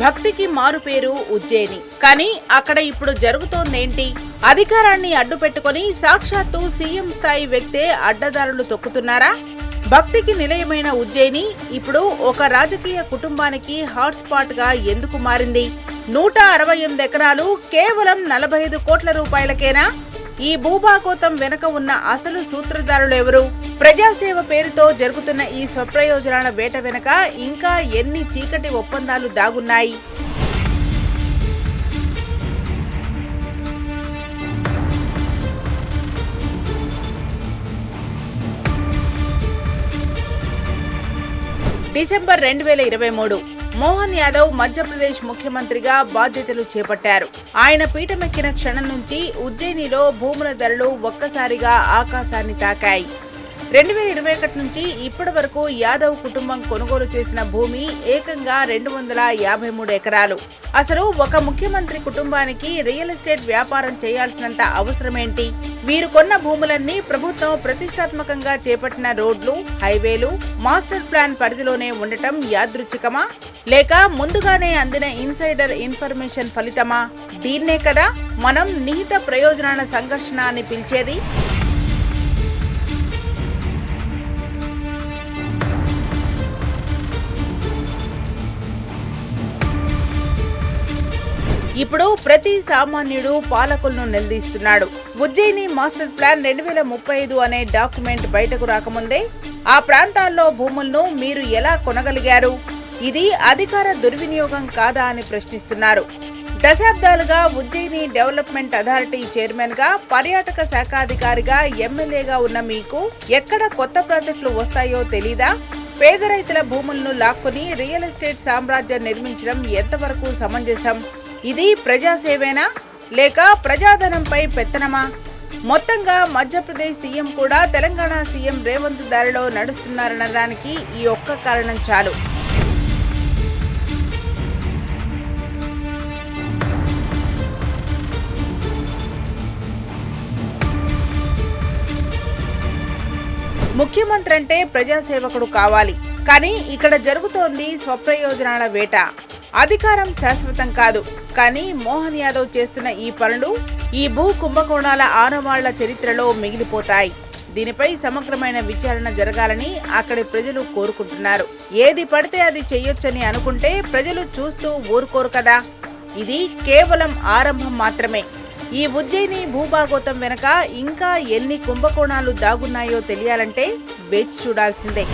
భక్తికి మారుపేరు ఉజ్జయిని. కానీ అక్కడ ఇప్పుడు జరుగుతోందేంటి? అధికారాన్ని అడ్డుపెట్టుకుని సాక్షాత్తు సీఎం స్థాయి వ్యక్తే అడ్డదారులు తొక్కుతున్నారా? భక్తికి నిలయమైన ఉజ్జయిని ఇప్పుడు ఒక రాజకీయ కుటుంబానికి హాట్స్పాట్ గా ఎందుకు మారింది? 168 ఎకరాలు కేవలం 45 కోట్ల రూపాయలకేనా? ఈ భూభాగోతం వెనుక ఉన్న అసలు సూత్రధారులెవరు? ప్రజాసేవ పేరుతో జరుగుతున్న ఈ స్వప్రయోజనాల వేట వెనుక ఇంకా ఎన్ని చీకటి ఒప్పందాలు దాగున్నాయి? డిసెంబర్ 2023 మోహన్ యాదవ్ మధ్యప్రదేశ్ ముఖ్యమంత్రిగా బాధ్యతలు చేపట్టారు. ఆయన పీఠమెక్కిన క్షణం నుంచి ఉజ్జయినిలో భూముల ధరలు ఒక్కసారిగా ఆకాశాన్ని తాకాయి. 2021 నుంచి ఇప్పటి వరకు యాదవ్ కుటుంబం కొనుగోలు చేసిన భూమి ఏకంగా 253 ఎకరాలు. అసలు ఒక ముఖ్యమంత్రి కుటుంబానికి రియల్ ఎస్టేట్ వ్యాపారం చేయాల్సినంత అవసరమేంటి? వీరు కొన్న భూములన్నీ ప్రభుత్వం ప్రతిష్టాత్మకంగా చేపట్టిన రోడ్లు, హైవేలు, మాస్టర్ ప్లాన్ పరిధిలోనే ఉండటం యాదృచ్ఛికమా? లేక ముందుగానే అందిన ఇన్సైడర్ ఇన్ఫర్మేషన్ ఫలితమా? దీన్నే కదా మనం నిహిత ప్రయోజనాల సంఘర్షణ అని పిలిచేది. ఇప్పుడు ప్రతి సామాన్యుడు పాలకులను నిలదీస్తున్నాడు. ఉజ్జయిని మాస్టర్ ప్లాన్ 2035 అనే డాక్యుమెంట్ బయటకు రాకముందే ఆ ప్రాంతాల్లో భూములను మీరు ఎలా కొనగలిగారు? ఇది అధికార దుర్వినియోగం కాదా అని ప్రశ్నిస్తున్నారు. దశాబ్దాలుగా ఉజ్జయిని డెవలప్మెంట్ అథారిటీ చైర్మన్ గా, పర్యాటక శాఖ అధికారిగా, ఎమ్మెల్యేగా ఉన్న మీకు ఎక్కడ కొత్త ప్రాజెక్టులు వస్తాయో తెలీదా? పేద రైతుల భూములను లాక్కుని రియల్ ఎస్టేట్ సామ్రాజ్యం నిర్మించడం ఎంతవరకు సమంజసం? ఇది ప్రజాసేవేనా లేక ప్రజాధనంపై పెత్తనమా? మొత్తంగా మధ్యప్రదేశ్ సీఎం కూడా తెలంగాణ సీఎం రేవంత్ దారిలో నడుస్తున్నారనడానికి ఈ ఒక్క కారణం చాలు. ముఖ్యమంత్రి అంటే ప్రజాసేవకుడు కావాలి. కానీ ఇక్కడ జరుగుతోంది స్వప్రయోజనాల వేట. అధికారం శాశ్వతం కాదు. కానీ మోహన్ యాదవ్ చేస్తున్న ఈ పనులు ఈ భూ కుంభకోణాల ఆనవాళ్ల చరిత్రలో మిగిలిపోతాయి. దీనిపై సమగ్రమైన విచారణ జరగాలని అక్కడి ప్రజలు కోరుకుంటున్నారు. ఏది పడితే అది చెయ్యొచ్చని అనుకుంటే ప్రజలు చూస్తూ ఊరుకోరు కదా. ఇది కేవలం ఆరంభం మాత్రమే. ఈ ఉజ్జయిని భూభాగోతం వెనక ఇంకా ఎన్ని కుంభకోణాలు దాగున్నాయో తెలియాలంటే వేచి చూడాల్సిందే.